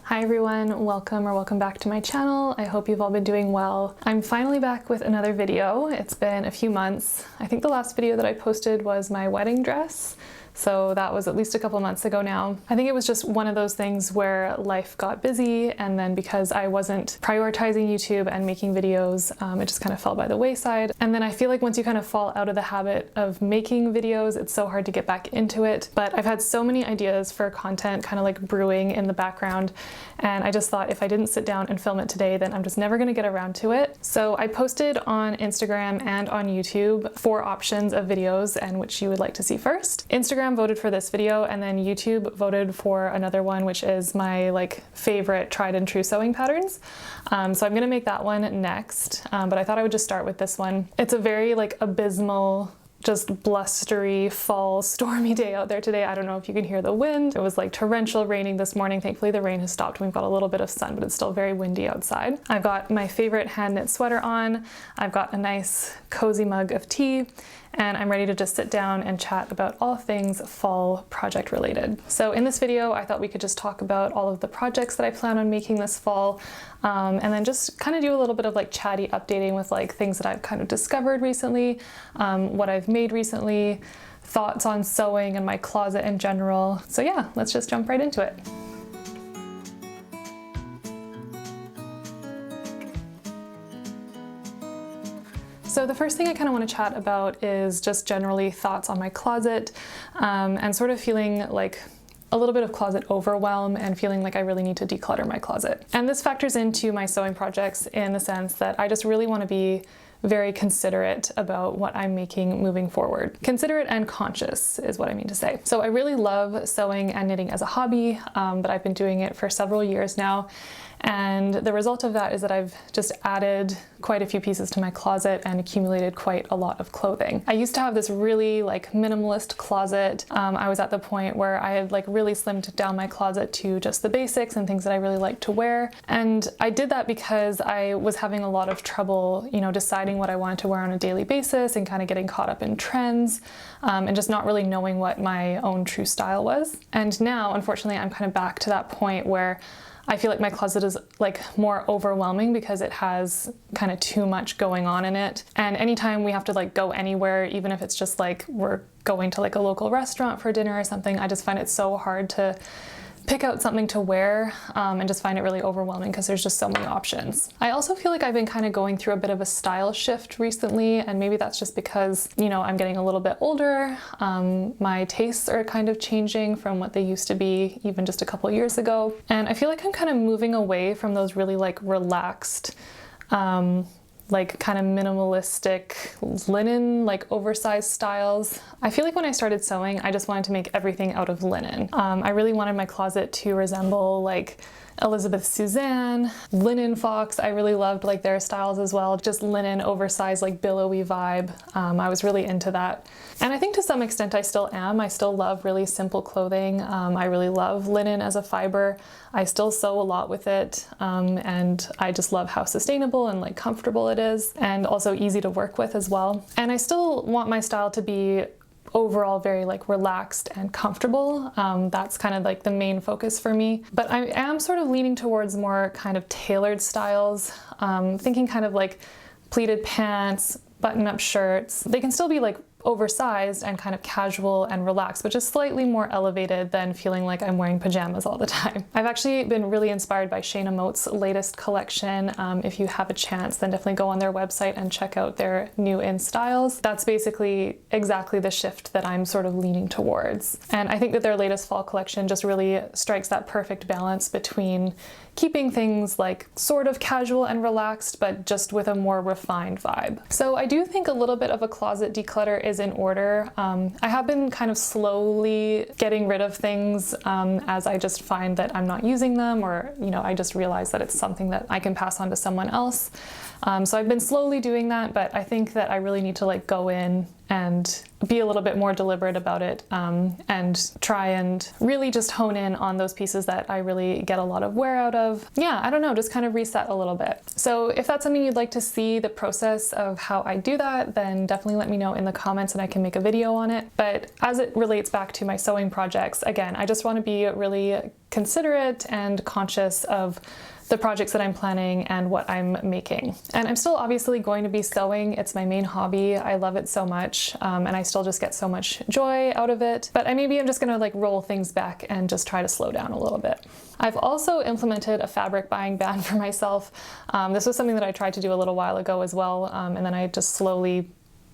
Hi everyone, welcome back to my channel. I hope you've all been doing well. I'm finally back with another video. It's been a few months. I think the last video that I posted was my wedding dress. So that was at least a couple months ago now. I think it was just one of those things where life got busy, and then because I wasn't prioritizing YouTube and making videos, it just kind of fell by the wayside. And then I feel like once you kind of fall out of the habit of making videos, it's so hard to get back into it. But I've had so many ideas for content kind of like brewing in the background, and I just thought if I didn't sit down and film it today, then I'm just never gonna get around to it. So I posted on Instagram and on YouTube 4 options of videos and which you would like to see first. Instagram voted for this video, and then YouTube voted for another one, which is my favorite tried and true sewing patterns. So I'm gonna make that one next, but I thought I would just start with this one. It's a very abysmal, just blustery fall stormy day out there today. I don't know if you can hear the wind. It was torrential raining this morning. Thankfully the rain has stopped. We've got a little bit of sun, but it's still very windy outside. I've got my favorite hand knit sweater on. I've got a nice cozy mug of tea, and I'm ready to just sit down and chat about all things fall project related. So in this video, I thought we could just talk about all of the projects that I plan on making this fall, and then just kind of do a little bit of chatty updating with things that I've kind of discovered recently, what I've made recently, thoughts on sewing and my closet in general. So yeah, let's just jump right into it. So the first thing I kind of want to chat about is just generally thoughts on my closet, and sort of feeling a little bit of closet overwhelm and feeling like I really need to declutter my closet. And this factors into my sewing projects in the sense that I just really want to be very considerate about what I'm making moving forward. Considerate and conscious is what I mean to say. So I really love sewing and knitting as a hobby, but I've been doing it for several years now. And the result of that is that I've just added quite a few pieces to my closet and accumulated quite a lot of clothing. I used to have this really minimalist closet. I was at the point where I had really slimmed down my closet to just the basics and things that I really like to wear. And I did that because I was having a lot of trouble, deciding what I wanted to wear on a daily basis and kind of getting caught up in trends, and just not really knowing what my own true style was. And now, unfortunately, I'm kind of back to that point where I feel like my closet is more overwhelming because it has kind of too much going on in it. And anytime we have to go anywhere, even if it's just we're going to a local restaurant for dinner or something, I just find it so hard to pick out something to wear, and just find it really overwhelming because there's just so many options. I also feel like I've been kind of going through a bit of a style shift recently, and maybe that's just because, I'm getting a little bit older. My tastes are kind of changing from what they used to be even just a couple years ago. And I feel like I'm kind of moving away from those really relaxed, kind of minimalistic linen, oversized styles. I feel like when I started sewing, I just wanted to make everything out of linen. I really wanted my closet to resemble Elizabeth Suzanne, Linen Fox. I really loved their styles as well. Just linen, oversized, billowy vibe. I was really into that. And I think to some extent I still am. I still love really simple clothing. I really love linen as a fiber. I still sew a lot with it, and I just love how sustainable and comfortable it is, and also easy to work with as well. And I still want my style to be overall very relaxed and comfortable. That's kind of the main focus for me. But I am sort of leaning towards more kind of tailored styles, thinking kind of pleated pants, button-up shirts. They can still be oversized and kind of casual and relaxed, but just slightly more elevated than feeling like I'm wearing pajamas all the time. I've actually been really inspired by Shayna Moat's latest collection. If you have a chance, then definitely go on their website and check out their new in styles. That's basically exactly the shift that I'm sort of leaning towards. And I think that their latest fall collection just really strikes that perfect balance between keeping things sort of casual and relaxed, but just with a more refined vibe. So I do think a little bit of a closet declutter is in order. I have been kind of slowly getting rid of things as I just find that I'm not using them, or I just realize that it's something that I can pass on to someone else. So I've been slowly doing that, but I think that I really need to go in and be a little bit more deliberate about it, and try and really just hone in on those pieces that I really get a lot of wear out of. Yeah, I don't know, just kind of reset a little bit. So if that's something you'd like to see the process of how I do that, then definitely let me know in the comments and I can make a video on it. But as it relates back to my sewing projects, again, I just want to be really considerate and conscious of the projects that I'm planning and what I'm making. And I'm still obviously going to be sewing. It's my main hobby. I love it so much, and I still just get so much joy out of it. But maybe I'm just gonna like roll things back and just try to slow down a little bit. I've also implemented a fabric buying ban for myself. This was something that I tried to do a little while ago as well, and then I just slowly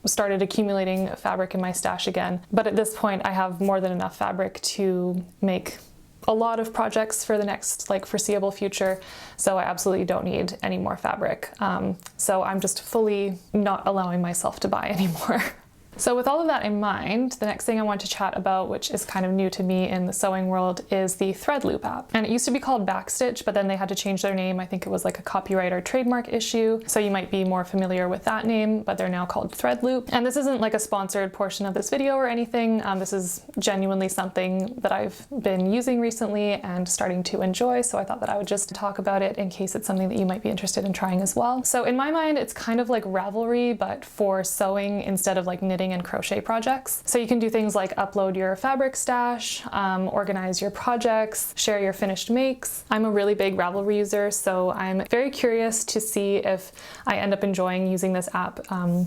started accumulating fabric in my stash again. But at this point, I have more than enough fabric to make a lot of projects for the next like foreseeable future, so I absolutely don't need any more fabric. So I'm just fully not allowing myself to buy anymore. So with all of that in mind, the next thing I want to chat about, which is kind of new to me in the sewing world, is the Threadloop app. And it used to be called Backstitch, but then they had to change their name. I think it was like a copyright or trademark issue. So you might be more familiar with that name, but they're now called Threadloop. And this isn't like a sponsored portion of this video or anything. This is genuinely something that I've been using recently and starting to enjoy. So I thought that I would just talk about it in case it's something that you might be interested in trying as well. So in my mind, it's kind of like Ravelry, but for sewing instead of like knitting and crochet projects. So you can do things like upload your fabric stash, organize your projects, share your finished makes. I'm a really big Ravelry user, so I'm very curious to see if I end up enjoying using this app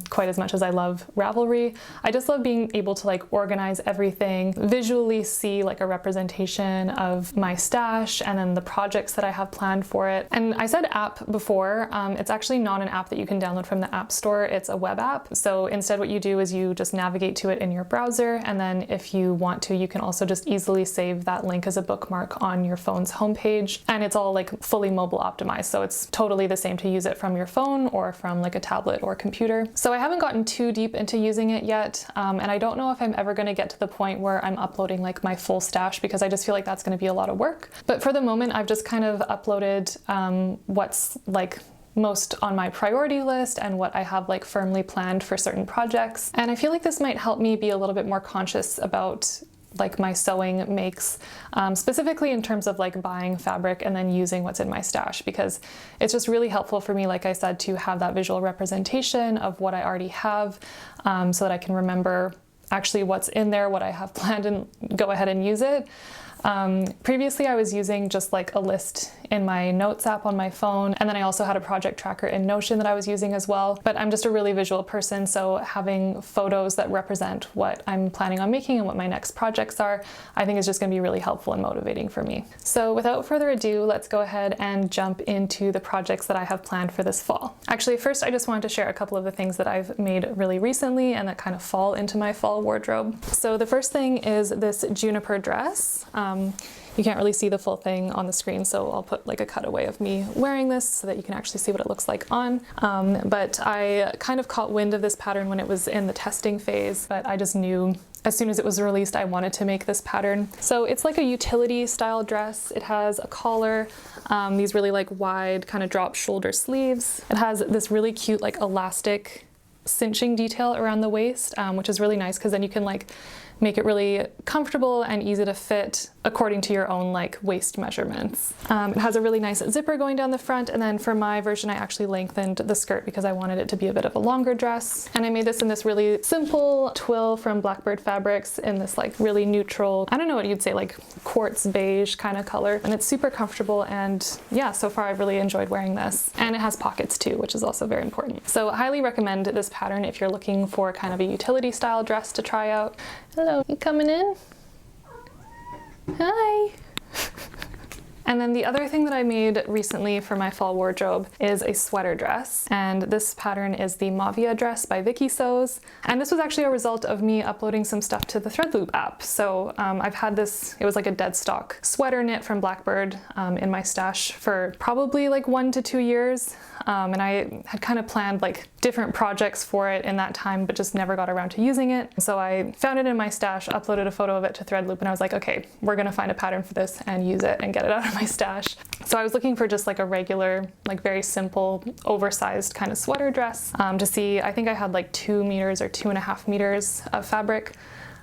quite as much as I love Ravelry. I just love being able to like organize everything, visually see like a representation of my stash and then the projects that I have planned for it. And I said app before, it's actually not an app that you can download from the App Store, it's a web app. So instead what you do is you just navigate to it in your browser, and then if you want to, you can also just easily save that link as a bookmark on your phone's homepage. And it's all like fully mobile optimized, so it's totally the same to use it from your phone or from like a tablet or computer. So I haven't gotten too deep into using it yet, and I don't know if I'm ever going to get to the point where I'm uploading like my full stash, because I just feel like that's going to be a lot of work. But for the moment, I've just kind of uploaded what's like most on my priority list and what I have like firmly planned for certain projects. And I feel like this might help me be a little bit more conscious about like my sewing makes, specifically in terms of like buying fabric and then using what's in my stash, because it's just really helpful for me, like I said, to have that visual representation of what I already have, so that I can remember actually what's in there, what I have planned, and go ahead and use it. Previously I was using just like a list in my notes app on my phone, and then I also had a project tracker in Notion that I was using as well. But I'm just a really visual person, so having photos that represent what I'm planning on making and what my next projects are, I think is just going to be really helpful and motivating for me. So without further ado, let's go ahead and jump into the projects that I have planned for this fall. Actually, first I just wanted to share a couple of the things that I've made really recently and that kind of fall into my fall wardrobe. So the first thing is this juniper dress. You can't really see the full thing on the screen, so I'll put like a cutaway of me wearing this so that you can actually see what it looks like on. But I kind of caught wind of this pattern when it was in the testing phase, but I just knew as soon as it was released I wanted to make this pattern. So it's like a utility style dress. It has a collar, these really like wide kind of drop shoulder sleeves. It has this really cute like elastic cinching detail around the waist, which is really nice because then you can like make it really comfortable and easy to fit according to your own like waist measurements. It has a really nice zipper going down the front, and then for my version I actually lengthened the skirt because I wanted it to be a bit of a longer dress. And I made this in this really simple twill from Blackbird Fabrics in this like really neutral, I don't know what you'd say, like quartz beige kind of color. And it's super comfortable, and yeah, so far I've really enjoyed wearing this. And it has pockets too, which is also very important. So I highly recommend this pattern if you're looking for kind of a utility style dress to try out. Hello, you coming in? Hi. And then the other thing that I made recently for my fall wardrobe is a sweater dress. And this pattern is the Mavia dress by Vicky Sews. And this was actually a result of me uploading some stuff to the Threadloop app. So I've had this, it was like a dead stock sweater knit from Blackbird in my stash for probably like 1 to 2 years. And I had kind of planned like different projects for it in that time, but just never got around to using it. So I found it in my stash, uploaded a photo of it to Threadloop, and I was like, okay, we're gonna find a pattern for this and use it and get it out of my stash. So I was looking for just like a regular, like very simple, oversized kind of sweater dress to see. I think I had like 2 meters or 2.5 meters of fabric.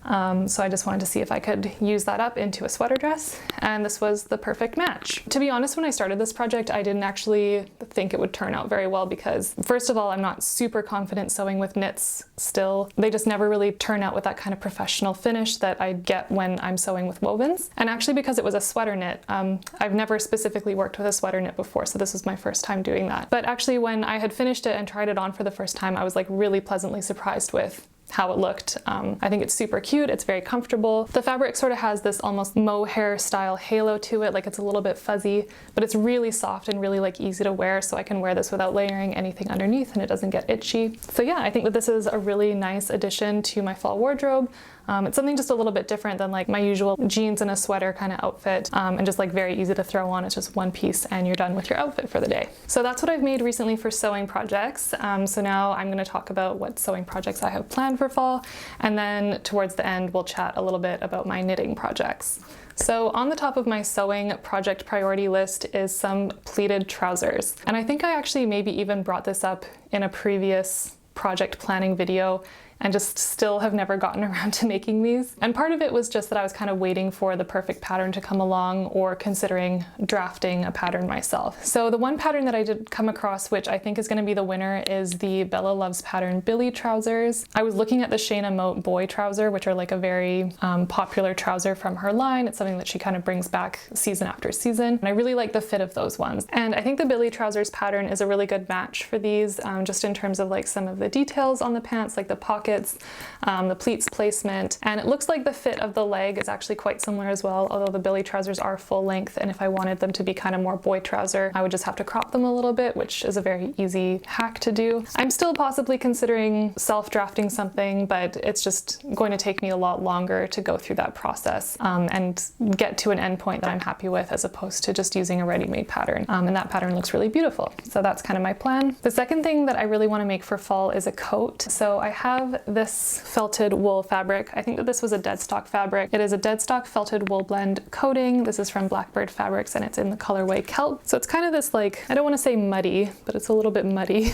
So I just wanted to see if I could use that up into a sweater dress, and this was the perfect match. To be honest, when I started this project, I didn't actually think it would turn out very well because, first of all, I'm not super confident sewing with knits still. They just never really turn out with that kind of professional finish that I get when I'm sewing with wovens. And actually, because it was a sweater knit, I've never specifically worked with a sweater knit before, so this was my first time doing that. But actually, when I had finished it and tried it on for the first time, I was like really pleasantly surprised with how it looked. I think it's super cute, it's very comfortable. The fabric sort of has this almost mohair style halo to it, like it's a little bit fuzzy, but it's really soft and really like easy to wear, so I can wear this without layering anything underneath and it doesn't get itchy. So yeah, I think that this is a really nice addition to my fall wardrobe. It's something just a little bit different than like my usual jeans and a sweater kind of outfit, and just like very easy to throw on. It's just one piece and you're done with your outfit for the day. So that's what I've made recently for sewing projects. So now I'm going to talk about what sewing projects I have planned for fall, and then towards the end we'll chat a little bit about my knitting projects. So on the top of my sewing project priority list is some pleated trousers. And I think I actually maybe even brought this up in a previous project planning video and just still have never gotten around to making these. And part of it was just that I was kind of waiting for the perfect pattern to come along or considering drafting a pattern myself. So the one pattern that I did come across, which I think is going to be the winner, is the Bella Loves pattern Billy trousers. I was looking at the Shayna Moat boy trouser, which are like a very popular trouser from her line. It's something that she kind of brings back season after season. And I really like the fit of those ones. And I think the Billy trousers pattern is a really good match for these, just in terms of like some of the details on the pants, like the pockets, the pleats placement, and it looks like the fit of the leg is actually quite similar as well, although the Billy trousers are full length, and if I wanted them to be kind of more boy trouser, I would just have to crop them a little bit, which is a very easy hack to do. I'm still possibly considering self-drafting something, but it's just going to take me a lot longer to go through that process and get to an endpoint that I'm happy with, as opposed to just using a ready-made pattern. And that pattern looks really beautiful. So that's kind of my plan. The second thing that I really want to make for fall is a coat. So I have this felted wool fabric. I think that this was a dead stock fabric. It is a dead stock felted wool blend coating. This is from Blackbird Fabrics and it's in the colorway Kelp. So it's kind of this like, I don't want to say muddy, but it's a little bit muddy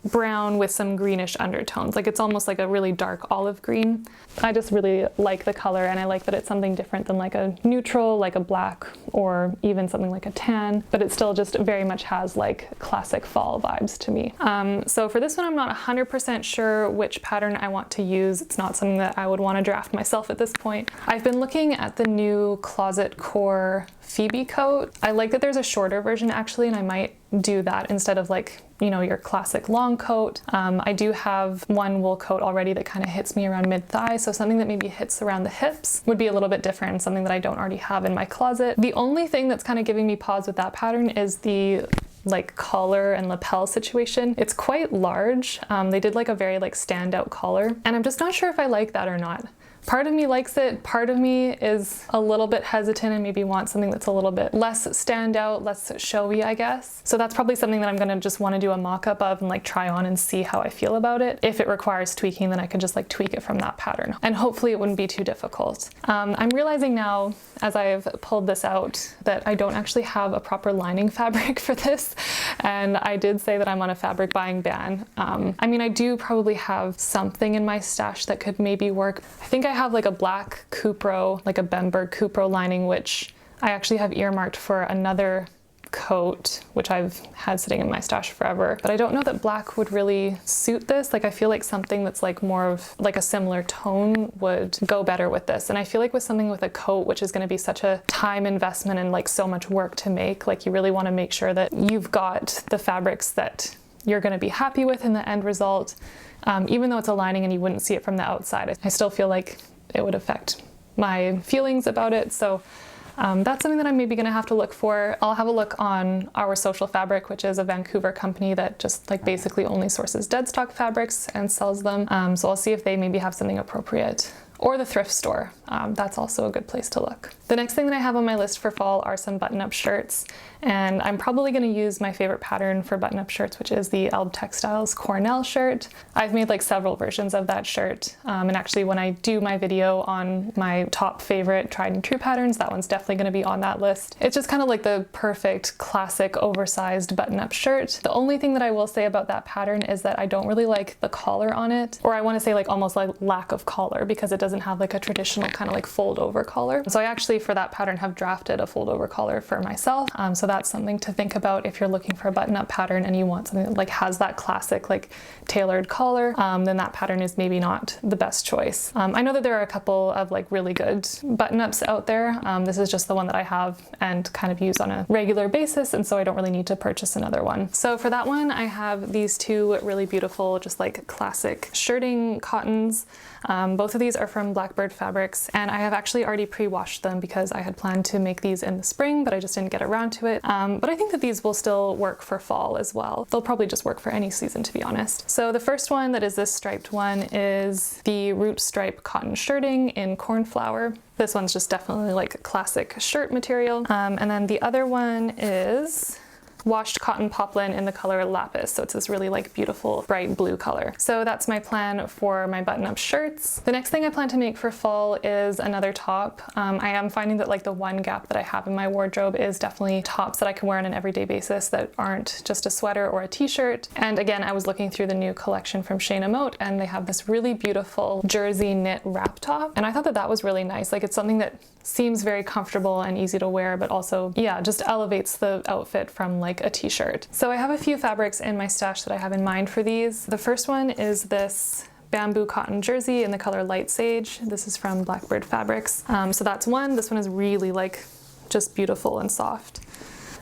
brown with some greenish undertones. Like it's almost like a really dark olive green. I just really like the color, and I like that it's something different than like a neutral, like a black, or even something like a tan, but it still just very much has like classic fall vibes to me. So for this one, I'm not 100% sure which pattern I want to use. It's not something that I would want to draft myself at this point. I've been looking at the new Closet Core Phoebe coat. I like that there's a shorter version actually, and I might do that instead of like, you know, your classic long coat. I do have one wool coat already that kind of hits me around mid-thigh, so something that maybe hits around the hips would be a little bit different, something that I don't already have in my closet. The only thing that's kind of giving me pause with that pattern is the like collar and lapel situation. It's quite large. They did like a very like standout collar, and I'm just not sure if I like that or not. Part of me likes it, part of me is a little bit hesitant and maybe wants something that's a little bit less standout, less showy, I guess. So that's probably something that I'm gonna just wanna do a mock-up of and like try on and see how I feel about it. If it requires tweaking, then I can just like tweak it from that pattern. And hopefully it wouldn't be too difficult. I'm realizing now, as I've pulled this out, that I don't actually have a proper lining fabric for this. And I did say that I'm on a fabric buying ban. I mean, I do probably have something in my stash that could maybe work. I think I have like a black Cupro, like a Bemberg Cupro lining, which I actually have earmarked for another coat, which I've had sitting in my stash forever. But I don't know that black would really suit this. Like I feel like something that's like more of like a similar tone would go better with this. And I feel like with something with a coat, which is going to be such a time investment and like so much work to make, like you really want to make sure that you've got the fabrics that you're going to be happy with in the end result. Even though it's a lining and you wouldn't see it from the outside, I still feel like it would affect my feelings about it. So that's something that I'm maybe gonna have to look for. I'll have a look on Our Social Fabric, which is a Vancouver company that just like basically only sources dead stock fabrics and sells them. So I'll see if they maybe have something appropriate. Or the thrift store. That's also a good place to look. The next thing that I have on my list for fall are some button-up shirts, and I'm probably going to use my favorite pattern for button-up shirts, which is the Elb Textiles Cornell shirt. I've made like several versions of that shirt, and actually when I do my video on my top favorite tried and true patterns, that one's definitely going to be on that list. It's just kind of like the perfect classic oversized button-up shirt. The only thing that I will say about that pattern is that I don't really like the collar on it, or I want to say like almost like lack of collar, because it doesn't have like a traditional kind of like fold over collar. So I actually for that pattern have drafted a fold over collar for myself. So that's something to think about if you're looking for a button up pattern and you want something that like has that classic like tailored collar, then that pattern is maybe not the best choice. I know that there are a couple of like really good button ups out there. This is just the one that I have and kind of use on a regular basis, and so I don't really need to purchase another one. So for that one, I have these two really beautiful, just like classic shirting cottons. Both of these are from Blackbird Fabrics, and I have actually already pre-washed them because I had planned to make these in the spring, but I just didn't get around to it. But I think that these will still work for fall as well. They'll probably just work for any season, to be honest. So the first one that is this striped one is the root stripe cotton shirting in cornflower. This one's just definitely like classic shirt material. And then the other one is washed cotton poplin in the color lapis. So it's this really like beautiful bright blue color. So that's my plan for my button-up shirts. The next thing I plan to make for fall is another top. I am finding that like the one gap that I have in my wardrobe is definitely tops that I can wear on an everyday basis that aren't just a sweater or a t-shirt. And again, I was looking through the new collection from Shayna Moat, and they have this really beautiful jersey knit wrap top. And I thought that that was really nice. Like it's something that seems very comfortable and easy to wear, but also, yeah, just elevates the outfit from like a t-shirt. So I have a few fabrics in my stash that I have in mind for these. The first one is this bamboo cotton jersey in the color light sage. This is from Blackbird Fabrics. So that's one. This one is really like just beautiful and soft.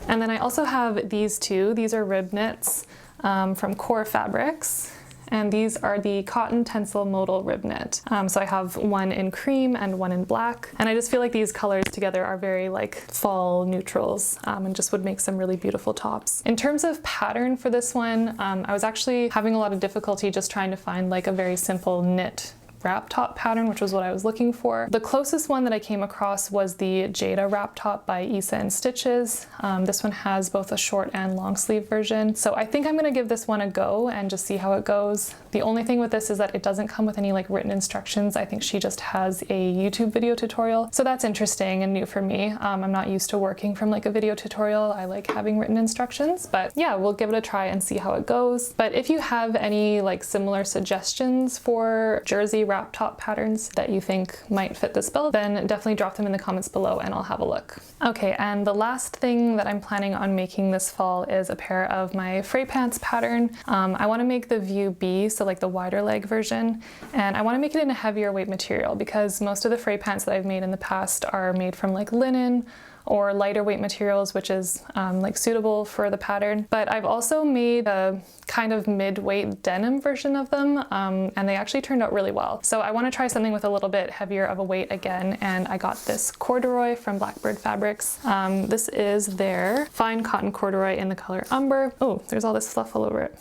And then I also have these two. These are rib knits from Core Fabrics. And these are the cotton tencel modal rib knit. So I have one in cream and one in black. And I just feel like these colors together are very like fall neutrals and just would make some really beautiful tops. In terms of pattern for this one, I was actually having a lot of difficulty just trying to find like a very simple knit wrap top pattern, which was what I was looking for. The closest one that I came across was the Jada wrap top by Isa and Stitches. This one has both a short and long sleeve version. So I think I'm gonna give this one a go and just see how it goes. The only thing with this is that it doesn't come with any like written instructions. I think she just has a YouTube video tutorial. So that's interesting and new for me. I'm not used to working from like a video tutorial. I like having written instructions, but yeah, we'll give it a try and see how it goes. But if you have any like similar suggestions for jersey wrap top patterns that you think might fit this bill, then definitely drop them in the comments below and I'll have a look. Okay, and the last thing that I'm planning on making this fall is a pair of my fray pants pattern. I want to make the view B, so like the wider leg version, and I want to make it in a heavier weight material because most of the fray pants that I've made in the past are made from like linen or lighter weight materials, which is like suitable for the pattern. But I've also made a kind of mid-weight denim version of them, and they actually turned out really well. So I want to try something with a little bit heavier of a weight again, and I got this corduroy from Blackbird Fabrics. This is their fine cotton corduroy in the color umber. Oh, there's all this fluff all over it.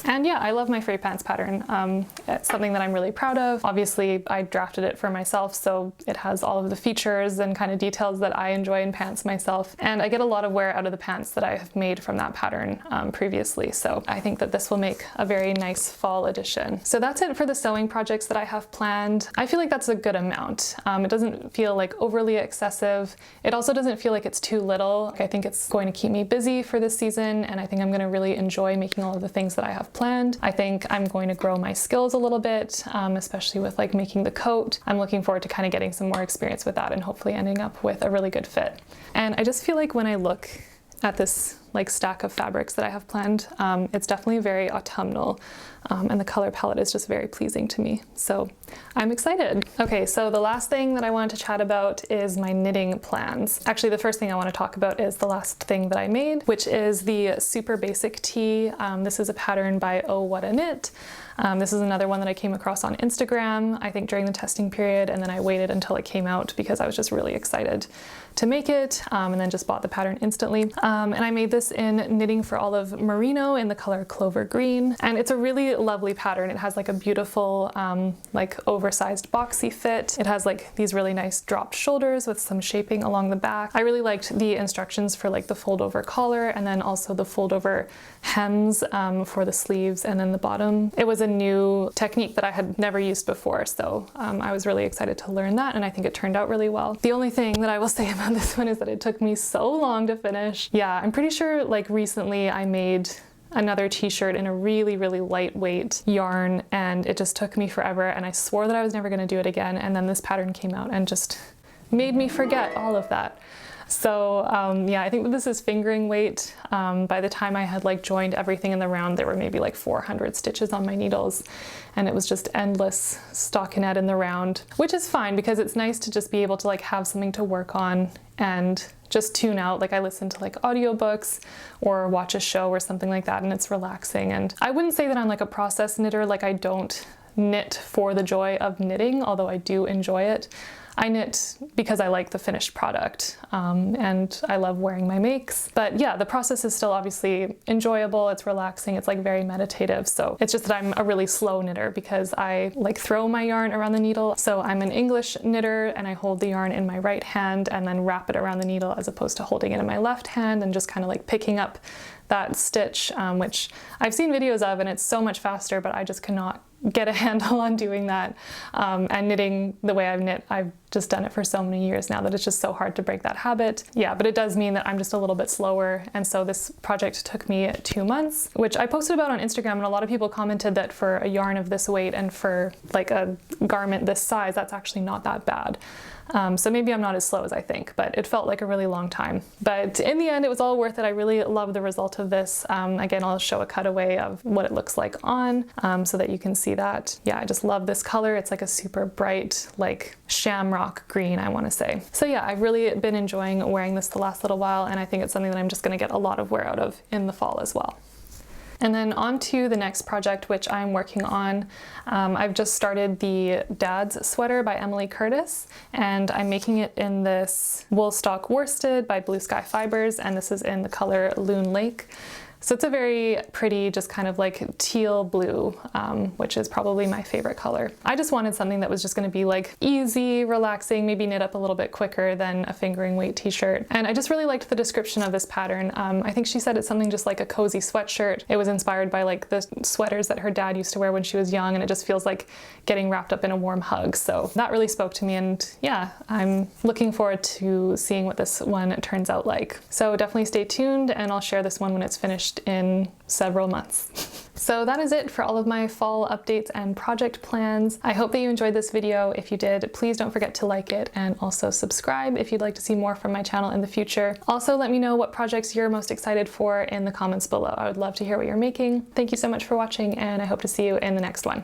And yeah, I love my fray pants pattern. It's something that I'm really proud of. Obviously, I drafted it for myself, so it has all of the features and kind of details that I enjoy in pants myself. And I get a lot of wear out of the pants that I have made from that pattern previously. So I think that this will make a very nice fall addition. So that's it for the sewing projects that I have planned. I feel like that's a good amount. It doesn't feel like overly excessive. It also doesn't feel like it's too little. I think it's going to keep me busy for this season, and I think I'm going to really enjoy making all of the things that I have planned. I think I'm going to grow my skills a little bit, especially with like making the coat. I'm looking forward to kind of getting some more experience with that and hopefully ending up with a really good fit. And I just feel like when I look at this like stack of fabrics that I have planned, it's definitely very autumnal, and the color palette is just very pleasing to me. So I'm excited. Okay, so the last thing that I wanted to chat about is my knitting plans. Actually, the first thing I want to talk about is the last thing that I made, which is the super basic tee. This is a pattern by Oh What a Knit. This is another one that I came across on Instagram, I think during the testing period, and then I waited until it came out because I was just really excited to make it, and then just bought the pattern instantly. And I made this in Knitting for Olive Merino in the color Clover Green, and it's a really lovely pattern. It has like a beautiful like oversized boxy fit. It has like these really nice dropped shoulders with some shaping along the back. I really liked the instructions for like the fold over collar and then also the fold over hems for the sleeves and then the bottom. It was a new technique that I had never used before, so I was really excited to learn that, and I think it turned out really well. The only thing that I will say about this one is that it took me so long to finish. Yeah, I'm pretty sure like recently I made another t-shirt in a really, really lightweight yarn, and it just took me forever, and I swore that I was never going to do it again, and then this pattern came out and just made me forget all of that. So yeah, I think that this is fingering weight. By the time I had like joined everything in the round, there were maybe like 400 stitches on my needles, and it was just endless stockinette in the round, which is fine because it's nice to just be able to like have something to work on and just tune out. Like I listen to like audiobooks or watch a show or something like that, and it's relaxing. And I wouldn't say that I'm like a process knitter. Like I don't knit for the joy of knitting, although I do enjoy it. I knit because I like the finished product, and I love wearing my makes. But yeah, the process is still obviously enjoyable, it's relaxing, it's like very meditative. So it's just that I'm a really slow knitter because I like throw my yarn around the needle. So I'm an English knitter and I hold the yarn in my right hand and then wrap it around the needle as opposed to holding it in my left hand and just kind of like picking up that stitch, which I've seen videos of, and it's so much faster, but I just cannot get a handle on doing that. And knitting the way I've knit, I've just done it for so many years now that it's just so hard to break that habit. Yeah, but it does mean that I'm just a little bit slower. And so this project took me 2 months, which I posted about on Instagram, and a lot of people commented that for a yarn of this weight and for like a garment this size, that's actually not that bad. So maybe I'm not as slow as I think, but it felt like a really long time. But in the end, it was all worth it. I really love the result of this. Again, I'll show a cutaway of what it looks like on, so that you can see that. Yeah, I just love this color. It's like a super bright, like shamrock green, I want to say. So yeah, I've really been enjoying wearing this the last little while, and I think it's something that I'm just going to get a lot of wear out of in the fall as well. And then on to the next project, which I'm working on. I've just started the Dad's Sweater by Emily Curtis, and I'm making it in this Woolstock Worsted by Blue Sky Fibers, and this is in the color Loon Lake. So it's a very pretty, just kind of like teal blue, which is probably my favorite color. I just wanted something that was just gonna be like easy, relaxing, maybe knit up a little bit quicker than a fingering weight t-shirt. And I just really liked the description of this pattern. I think she said it's something just like a cozy sweatshirt. It was inspired by like the sweaters that her dad used to wear when she was young, and it just feels like getting wrapped up in a warm hug. So that really spoke to me, and yeah, I'm looking forward to seeing what this one turns out like. So definitely stay tuned, and I'll share this one when it's finished in several months. So that is it for all of my fall updates and project plans. I hope that you enjoyed this video. If you did, please don't forget to like it and also subscribe if you'd like to see more from my channel in the future. Also, let me know what projects you're most excited for in the comments below. I would love to hear what you're making. Thank you so much for watching, and I hope to see you in the next one.